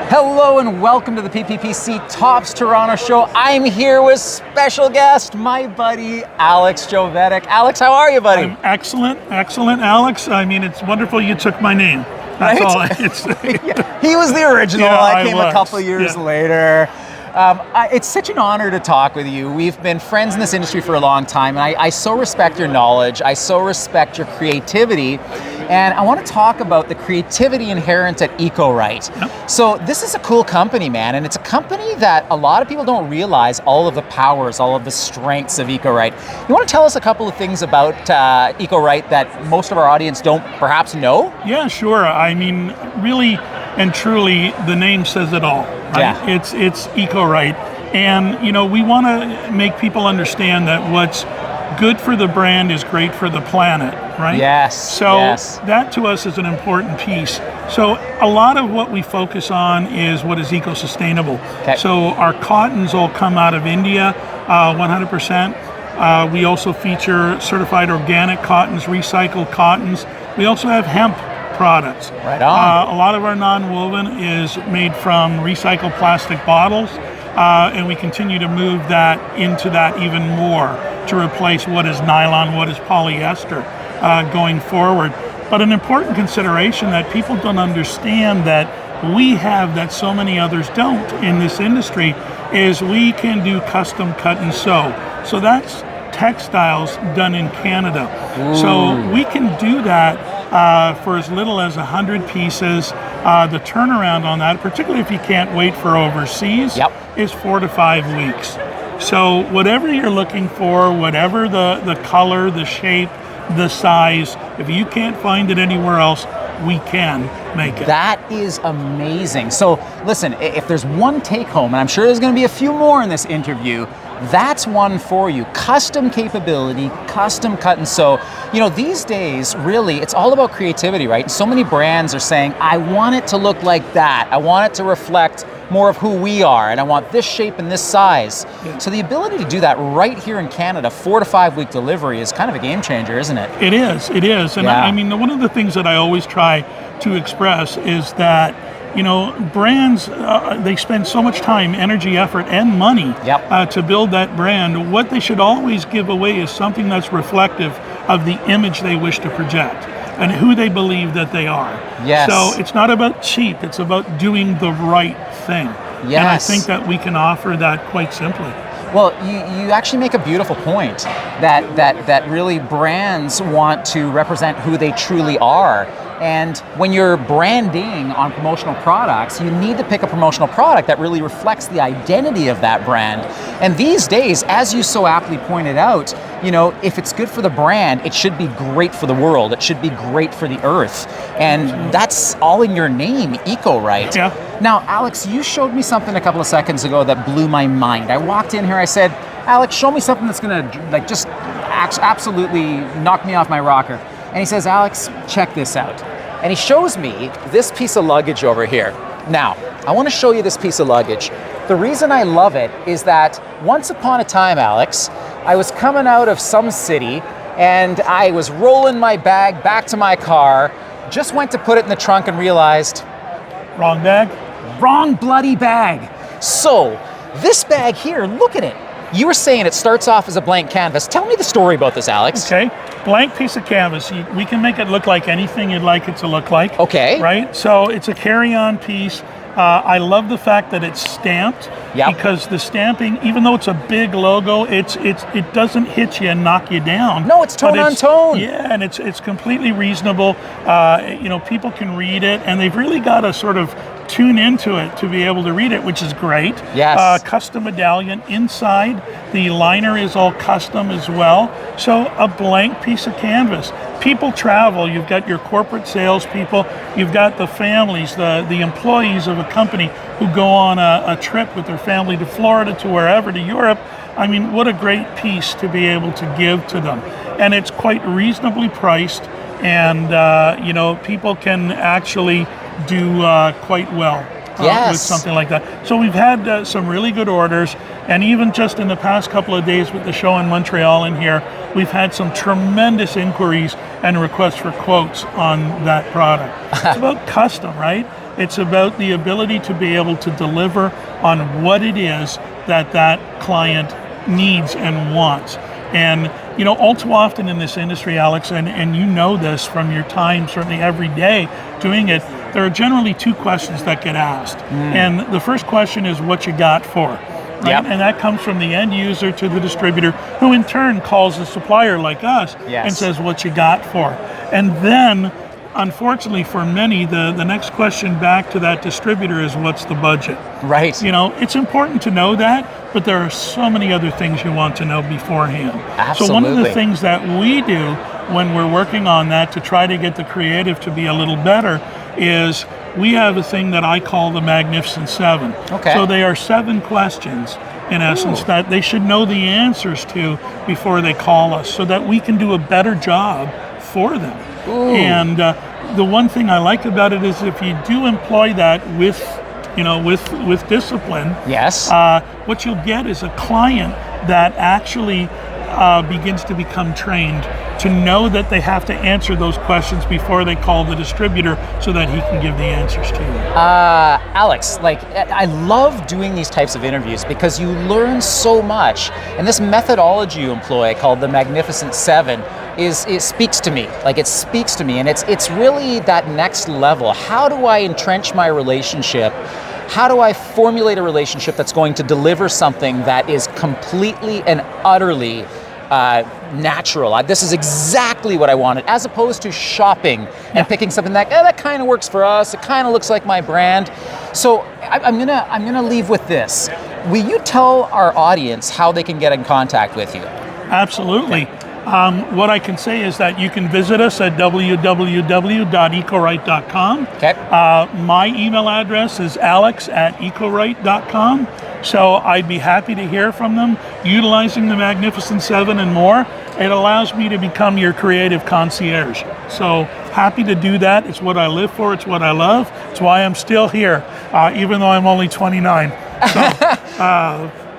Hello and welcome to the PPPC Tops Toronto Show. I'm here with special guest, my buddy, Alex Jovetic. Alex, how are you, buddy? I'm excellent, Alex. I mean, it's wonderful you took my name. That's all I can say. Yeah, he was the original. Yeah, I came a couple years later. It's such an honor to talk with you. We've been friends in this industry for a long time, and I so respect your knowledge. I so respect your creativity. And I want to talk about the creativity inherent at Ecorite. Yep. So this is a cool company, man, and it's a company that a lot of people don't realize all of the powers, all of the strengths of Ecorite. You want to tell us a couple of things about Ecorite that most of our audience don't perhaps know? Yeah, sure. I mean, really and truly, the name says it all. Right? Yeah. It's Ecorite. And, you know, we want to make people understand that what's good for the brand is great for the planet, right? Yes. So that to us is an important piece. So a lot of what we focus on is what is eco-sustainable. Okay. So our cottons all come out of India, 100%. We also feature certified organic cottons, recycled cottons. We also have hemp products. Right on. A lot of our non-woven is made from recycled plastic bottles. And we continue to move that into that even more to replace what is nylon, what is polyester going forward. But an important consideration that people don't understand that we have that so many others don't in this industry is we can do custom cut and sew. So that's textiles done in Canada. Ooh. So we can do that for as little as 100 pieces. The turnaround on that, particularly if you can't wait for overseas, is 4 to 5 weeks. So whatever you're looking for, whatever the color, the shape, the size, if you can't find it anywhere else, we can make it. That is amazing. So listen, if there's one take home, and I'm sure there's going to be a few more in this interview, that's one for you. Custom capability, custom cut and sew. You know, these days, really, it's all about creativity, right? So many brands are saying, I want it to look like that. I want it to reflect more of who we are, and I want this shape and this size. Yeah. So the ability to do that right here in Canada, 4 to 5 week delivery is kind of a game changer, isn't it? It is. And yeah. I mean, one of the things that I always try to express is that, you know, brands, they spend so much time, energy, effort, and money to build that brand. What they should always give away is something that's reflective of the image they wish to project and who they believe that they are. Yes. So it's not about cheap, it's about doing the right thing. Yes. And I think that we can offer that quite simply. Well, you actually make a beautiful point that really brands want to represent who they truly are. And when you're branding on promotional products, you need to pick a promotional product that really reflects the identity of that brand. And these days, as you so aptly pointed out, you know, if it's good for the brand, it should be great for the world. It should be great for the earth. And that's all in your name, Ecorite. Yeah. Now, Alex, you showed me something a couple of seconds ago that blew my mind. I walked in here, I said, Alex, show me something that's gonna like just absolutely knock me off my rocker. And he says, Alex, check this out. And he shows me this piece of luggage over here. Now, I want to show you this piece of luggage. The reason I love it is that once upon a time, Alex, I was coming out of some city and I was rolling my bag back to my car, just went to put it in the trunk and realized, wrong bag? Wrong bloody bag. So, this bag here, look at it. You were saying it starts off as a blank canvas. Tell me the story about this, Alex. Okay, blank piece of canvas. We can make it look like anything you'd like it to look like. Okay. Right, so it's a carry-on piece. I love the fact that it's stamped because the stamping, even though it's a big logo, it doesn't hit you and knock you down. No, it's tone on tone. Yeah, and it's completely reasonable. You know, people can read it, and they've really got to sort of tune into it to be able to read it, which is great. Yes. Custom medallion inside. The liner is all custom as well. So a blank piece of canvas. People travel. You've got your corporate salespeople. You've got the families, the employees of a company who go on a trip with their family to Florida, to wherever, to Europe. I mean, what a great piece to be able to give to them. And it's quite reasonably priced, and you know, people can actually do quite well with something like that. So we've had some really good orders, and even just in the past couple of days with the show in Montreal in here, we've had some tremendous inquiries and requests for quotes on that product. It's about custom, right? It's about the ability to be able to deliver on what it is that that client needs and wants. And you know, all too often in this industry, Alex, and you know this from your time, certainly every day doing it, there are generally two questions that get asked. And the first question is what you got for. Right? Yep. And that comes from the end user to the distributor, who in turn calls the supplier like us and says what you got for. And then, unfortunately for many, the next question back to that distributor is what's the budget? Right. You know, it's important to know that, but there are so many other things you want to know beforehand. Absolutely. So one of the things that we do when we're working on that to try to get the creative to be a little better is we have a thing that I call the Magnificent Seven. Okay. So they are 7 questions, in essence, that they should know the answers to before they call us, so that we can do a better job for them. And the one thing I like about it is if you do employ that with, you know, with discipline, Yes. what you'll get is a client that actually begins to become trained to know that they have to answer those questions before they call the distributor so that he can give the answers to you. Alex, like, I love doing these types of interviews because you learn so much. And this methodology you employ called the Magnificent Seven it speaks to me. Like, it speaks to me, and it's really that next level. How do I entrench my relationship? How do I formulate a relationship that's going to deliver something that is completely and utterly natural? This is exactly what I wanted, as opposed to shopping and picking something that kind of works for us. It kind of looks like my brand. So I'm gonna leave with this. Will you tell our audience how they can get in contact with you? Absolutely. What I can say is that you can visit us at www.ecorite.com. Okay. My email address is alex@ecorite.com. So I'd be happy to hear from them, utilizing the Magnificent Seven and more. It allows me to become your creative concierge. So happy to do that. It's what I live for. It's what I love. It's why I'm still here, even though I'm only 29.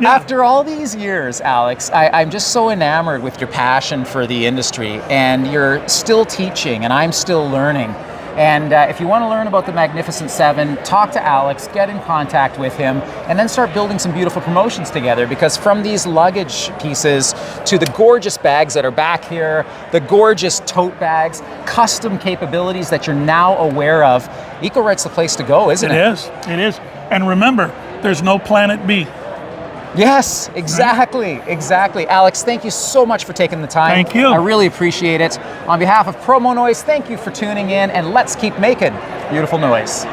So, After all these years, Alex, I'm just so enamored with your passion for the industry, and you're still teaching, and I'm still learning. And if you want to learn about the Magnificent Seven, talk to Alex, get in contact with him, and then start building some beautiful promotions together, because from these luggage pieces to the gorgeous bags that are back here, the gorgeous tote bags, custom capabilities that you're now aware of, Ecorite's the place to go, isn't it? It is. And remember, there's no planet B. Yes, exactly. Alex, thank you so much for taking the time. Thank you. I really appreciate it. On behalf of Promonoise, thank you for tuning in, and let's keep making beautiful noise.